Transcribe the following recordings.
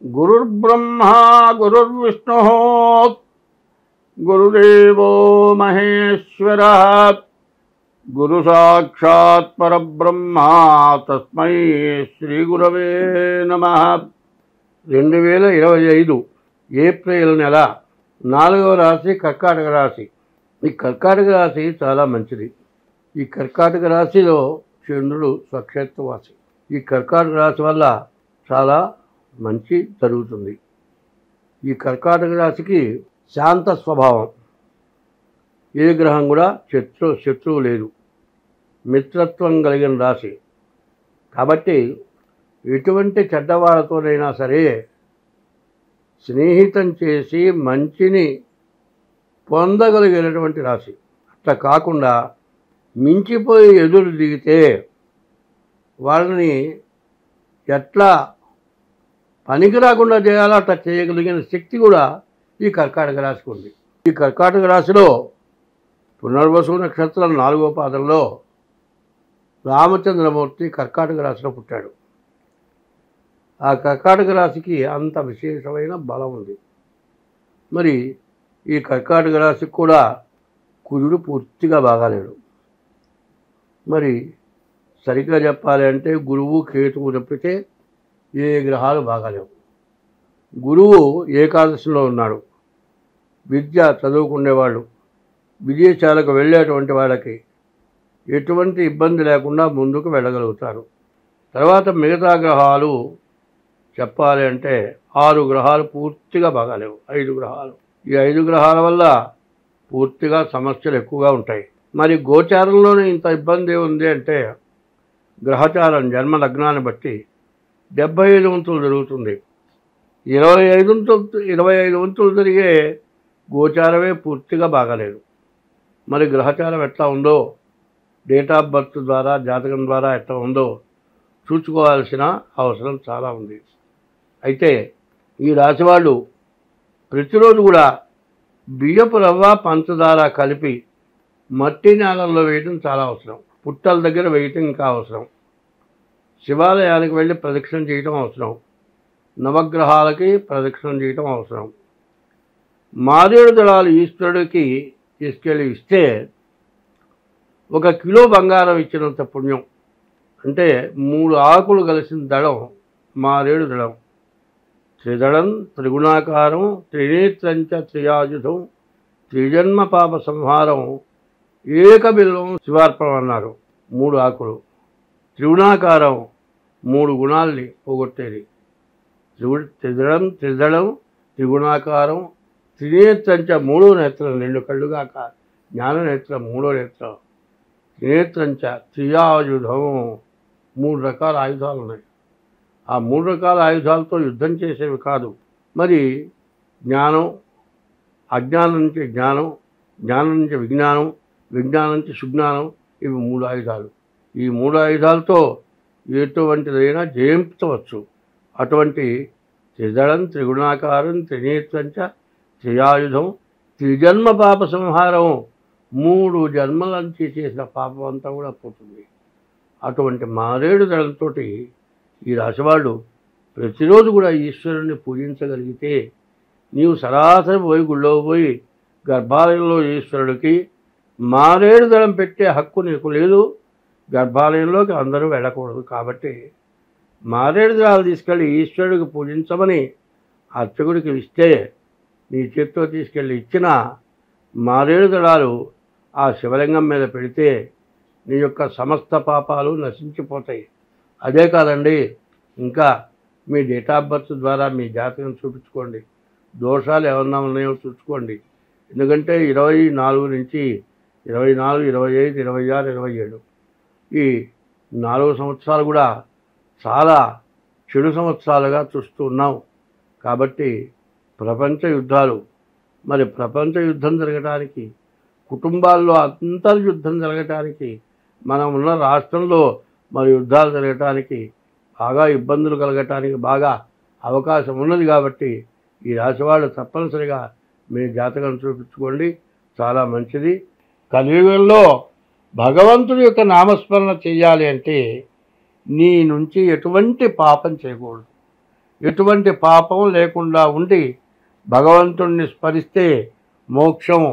గురుర్బ్రహ్మా గురుర్విష్ణుః గురుదేవో మహేశ్వరః గురు సాక్షాత్ పరబ్రహ్మ తస్మై శ్రీ గురవే నమః. 2025 ఏప్రిల్ నెల 4వ రాశి కర్కాటక రాశి. ఈ కర్కాటక రాశి చాలా మంచిది. ఈ కర్కాటక రాశిలో చంద్రుడు స్వక్షేత్రవాసి. ఈ కర్కాటక రాశి వల్ల చాలా మంచి జరుగుతుంది. ఈ కర్కాటక రాశికి శాంత స్వభావం. ఏ గ్రహం కూడా శత్రువు లేదు. మిత్రత్వం కలిగిన రాశి కాబట్టి ఎటువంటి చెడ్డవాళ్ళతోనైనా సరే స్నేహితం చేసి మంచిని పొందగలిగినటువంటి రాశి. అట్లా కాకుండా మించిపోయి ఎదురు దిగితే వాళ్ళని ఎట్లా పనికి రాకుండా చేయాలో అట్లా చేయగలిగిన శక్తి కూడా ఈ కర్కాటక రాశికి ఉంది. ఈ కర్కాటక రాశిలో పునర్వసు నక్షత్రం 4వ పాదంలో రామచంద్రమూర్తి కర్కాటక రాశిలో పుట్టాడు. ఆ కర్కాటక రాశికి అంత విశేషమైన బలం ఉంది. మరి ఈ కర్కాటక రాశికి కూడా కుజుడు పూర్తిగా బాగాలేడు. మరి సరిగ్గా చెప్పాలి అంటే గురువు కేతువు తప్పితే ఏ గ్రహాలు బాగాలేవు. గురువు ఏకాదశిలో ఉన్నాడు. విద్య చదువుకునేవాళ్ళు, విదేశాలకు వెళ్ళేటువంటి వాళ్ళకి ఎటువంటి ఇబ్బంది లేకుండా ముందుకు వెళ్ళగలుగుతారు. తర్వాత మిగతా గ్రహాలు చెప్పాలి అంటే 6 గ్రహాలు పూర్తిగా బాగాలేవు. 5 గ్రహాలు. ఈ 5 గ్రహాల వల్ల పూర్తిగా సమస్యలు ఎక్కువగా ఉంటాయి. మరి గోచారంలోనే ఇంత ఇబ్బంది ఉంది అంటే గ్రహచారం జన్మ లగ్నాన్ని బట్టి 75 వంతులు జరుగుతుంది. 25 వంతులు జరిగే గోచారమే పూర్తిగా బాగాలేదు. మరి గ్రహచారం ఎట్లా ఉందో డేట్ ఆఫ్ బర్త్ ద్వారా జాతకం ద్వారా ఎట్లా ఉందో చూసుకోవాల్సిన అవసరం చాలా ఉంది. అయితే ఈ రాశి వాళ్ళు ప్రతిరోజు కూడా బియ్యపు రవ్వ పంచదార కలిపి మట్టి నేలల్లో వేయటం చాలా అవసరం. పుట్టల దగ్గర వేయటం ఇంకా అవసరం. శివాలయానికి వెళ్ళి ప్రదక్షిణ చేయటం అవసరం. నవగ్రహాలకి ప్రదక్షిణం చేయటం అవసరం. మారేడు దళాలు ఈశ్వరుడికి తీసుకెళ్ళి ఇస్తే 1 కిలో బంగారం ఇచ్చినంత పుణ్యం. అంటే 3 ఆకులు కలిసిన దళం మారేడు దళం. త్రిదళం త్రిగుణాకారం త్రినేత్రంచ త్రియాయుధం త్రిజన్మ పాప సంహారం ఏకబిల్వం శివార్పణం అన్నారు. 3 ఆకులు. త్రిగుణాకారం 3 గుణాల్ని పోగొట్టేది. త్రిదళం త్రిగుణాకారం త్రినేత్రంచ 3వ నేత్రం 2 కళ్ళుగాక జ్ఞాననేత్రం 3వ నేత్రం త్రినేత్రంచ త్రియాయుధం 3 రకాల ఆయుధాలు ఉన్నాయి. ఆ 3 రకాల ఆయుధాలతో యుద్ధం చేసేవి కాదు. మరి జ్ఞానం, అజ్ఞానం నుంచి జ్ఞానం, జ్ఞానం నుంచి విజ్ఞానం, విజ్ఞానం నుంచి సుజ్ఞానం, ఇవి 3 ఆయుధాలు. ఈ 3 ఆయుధాలతో ఎటువంటిదైనా జయించవచ్చు. అటువంటి త్రిదళం త్రిగుణాకారం త్రినేత్రంచ త్రియాయుధం త్రిజన్మ పాప సంహారం 3 జన్మల నుంచి చేసిన పాపం అంతా కూడా పోతుంది. అటువంటి మారేడు దళంతో ఈ రాశివాళ్ళు ప్రతిరోజు కూడా ఈశ్వరుని పూజించగలిగితే నీవు సరాసరి పోయి గుళ్ళో పోయి గర్భాలయంలో ఈశ్వరుడికి మారేడు దళం పెట్టే హక్కు నీకు లేదు. గర్భాలయంలోకి అందరూ వెళ్ళకూడదు. కాబట్టి మారేడు దళాలు తీసుకెళ్ళి ఈశ్వరుడికి పూజించమని అర్చకుడికి ఇస్తే నీ చేతితో తీసుకెళ్ళి ఇచ్చిన మారేడు దళాలు ఆ శివలింగం మీద పెడితే నీ యొక్క సమస్త పాపాలు నశించిపోతాయి. అదే కాదండి, ఇంకా మీ డేట్ ఆఫ్ బర్త్ ద్వారా మీ జాతకం చూపించుకోండి. దోషాలు ఏమన్నా ఉన్నాయో చూసుకోండి. ఎందుకంటే 24 నుంచి 24, 25, 26, 27 ఈ 4 సంవత్సరాలు కూడా చాలా చెడు సంవత్సరాలుగా చూస్తూ ఉన్నాం. కాబట్టి ప్రపంచ యుద్ధాలు, మరి ప్రపంచ యుద్ధం జరగటానికి, కుటుంబాల్లో అంతర్యుద్ధం జరగటానికి, మనం ఉన్న రాష్ట్రంలో మరి యుద్ధాలు జరగటానికి, బాగా ఇబ్బందులు కలగటానికి బాగా అవకాశం ఉన్నది. కాబట్టి ఈ రాశివాళ్ళు తప్పనిసరిగా మీ జాతకం చూపించుకోండి, చాలా మంచిది. కలియుగంలో భగవంతుడి యొక్క నామస్మరణ చేయాలి అంటే నీ నుంచి ఎటువంటి పాపం చేయకూడదు. ఎటువంటి పాపం లేకుండా ఉండి భగవంతుణ్ణి స్మరిస్తే మోక్షం,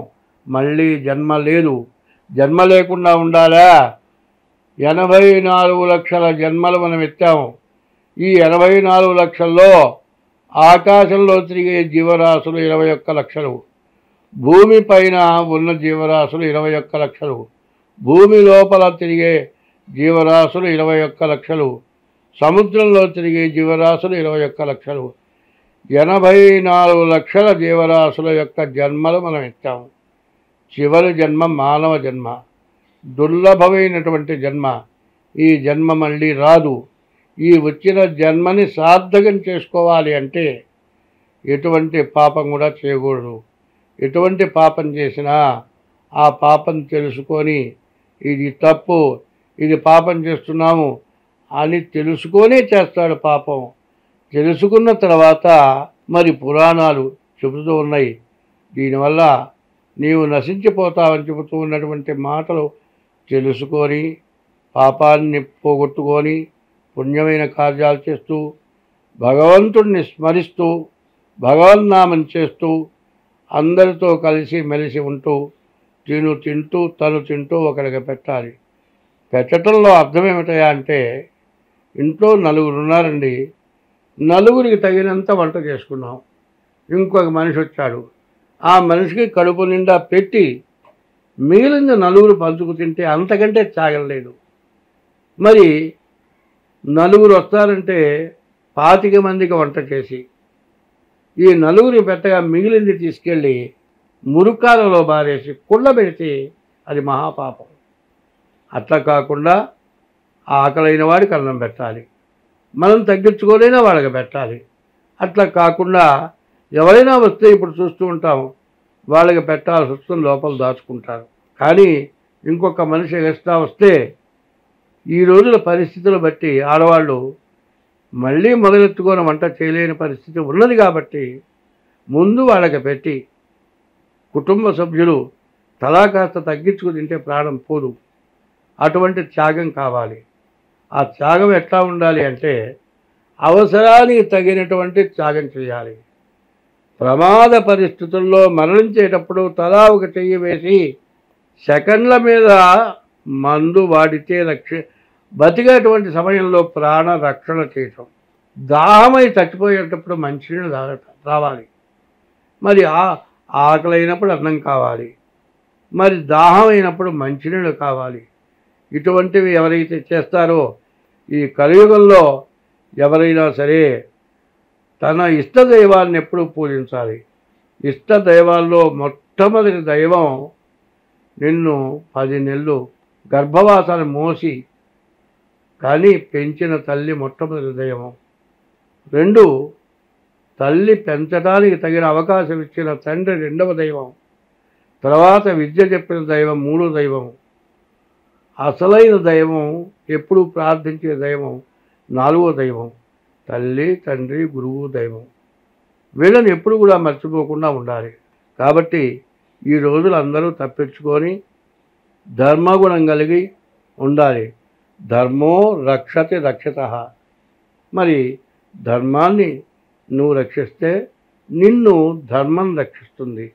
మళ్ళీ జన్మ లేదు. జన్మ లేకుండా ఉండాలా? 84 లక్షల జన్మలు మనం ఎత్తాము. ఈ 84 లక్షల్లో ఆకాశంలో తిరిగే జీవరాశులు 21 లక్షలు, భూమి పైన ఉన్న జీవరాశులు 21 లక్షలు, భూమి లోపల తిరిగే జీవరాశులు 21 లక్షలు, సముద్రంలో తిరిగే జీవరాశులు 21 లక్షలు, 84 లక్షల జీవరాశుల యొక్క జన్మలు మనం ఎత్తాము. చివరి జన్మ మానవ జన్మ, దుర్లభమైనటువంటి జన్మ. ఈ జన్మ మళ్ళీ రాదు. ఈ వచ్చిన జన్మని సార్థకం చేసుకోవాలి అంటే ఎటువంటి పాపం కూడా చేయకూడదు. ఎటువంటి పాపం చేసినా ఆ పాపం తెలుసుకొని ఇది తప్పు, ఇది పాపం చేస్తున్నాము అని తెలుసుకొనే చేస్తాడు పాపం. తెలుసుకున్న తర్వాత మరి పురాణాలు చెబుతూ ఉన్నాయి, దీనివల్ల నీవు నశించిపోతావని చెబుతూ ఉన్నటువంటి మాటలు తెలుసుకొని పాపాన్ని పోగొట్టుకొని పుణ్యమైన కార్యాలు చేస్తూ భగవంతుణ్ణి స్మరిస్తూ భగవన్నామం చేస్తూ అందరితో కలిసి మెలిసి ఉంటూ తింటూ తను తింటూ ఒకరికి పెట్టాలి. పెట్టడంలో అర్థం ఏమిటయా అంటే, ఇంట్లో 9 ఉన్నారండి, 9కి తగినంత వంట చేసుకున్నాం. ఇంకొక మనిషి వచ్చాడు, ఆ మనిషికి కడుపు నిండా పెట్టి మిగిలిన 9 పంచుకు తింటే అంతకంటే త్యాగలేదు. మరి 9 వస్తారంటే 25 మందికి వంట చేసి ఈ 9 పెట్టగా మిగిలింది తీసుకెళ్ళి మురుకాలలో బారేసి కుళ్ళబెడితే అది మహాపాపం. అట్లా కాకుండా ఆకలైన వాడికి అన్నం పెట్టాలి, మనం తగ్గించుకోలేనా వాళ్ళకి పెట్టాలి. అట్లా కాకుండా ఎవరైనా వస్తే ఇప్పుడు చూస్తూ ఉంటాం, వాళ్ళకి పెట్టాల్సి వస్తుంది, లోపల దాచుకుంటారు. కానీ ఇంకొక మనిషి ఎక్స్ట్రా వస్తే ఈ రోజుల పరిస్థితులు బట్టి ఆడవాళ్ళు మళ్ళీ మొదలెత్తుకొని వంట చేయలేని పరిస్థితి ఉన్నది. కాబట్టి ముందు వాళ్ళకి పెట్టి కుటుంబ సభ్యులు తలా కాస్త తగ్గించుకు తింటే ప్రాణం పోదు. అటువంటి త్యాగం కావాలి. ఆ త్యాగం ఎట్లా ఉండాలి అంటే అవసరానికి తగినటువంటి త్యాగం చేయాలి. ప్రమాద పరిస్థితుల్లో మరణించేటప్పుడు తలా ఒక చెయ్యి వేసి సెకండ్ల మీద మందు వాడితే బతికేటువంటి సమయంలో ప్రాణ రక్షణ చేయటం. దాహమై చచ్చిపోయేటప్పుడు మంచినీళ్ళు రావాలి. మరి ఆకలైనప్పుడు అన్నం కావాలి, మరి దాహం అయినప్పుడు మంచినీళ్ళు కావాలి. ఇటువంటివి ఎవరైతే చేస్తారో ఈ కలియుగంలో ఎవరైనా సరే తన ఇష్టదైవాన్ని ఎప్పుడూ పూజించాలి. ఇష్టదైవాల్లో మొట్టమొదటి దైవం నిన్ను 10 నెలలు గర్భవాసాన్ని మోసి కానీ పెంచిన తల్లి మొట్టమొదటి దైవం. 2 తల్లి పెంచడానికి తగిన అవకాశం ఇచ్చిన తండ్రి 2వ దైవం. తర్వాత విద్య చెప్పిన దైవం 3వ దైవం. అసలైన దైవం ఎప్పుడు ప్రార్థించే దైవం 4వ దైవం. తల్లి, తండ్రి, గురువు, దైవం. వీళ్ళని ఎప్పుడు కూడా మర్చిపోకుండా ఉండాలి. కాబట్టి ఈ రోజులు అందరూ తప్పించుకొని ధర్మగుణం కలిగి ఉండాలి. ధర్మో రక్షతి రక్షితః. మరి ధర్మాన్ని నువ్వు రక్షిస్తే నిన్ను ధర్మం రక్షిస్తుంది.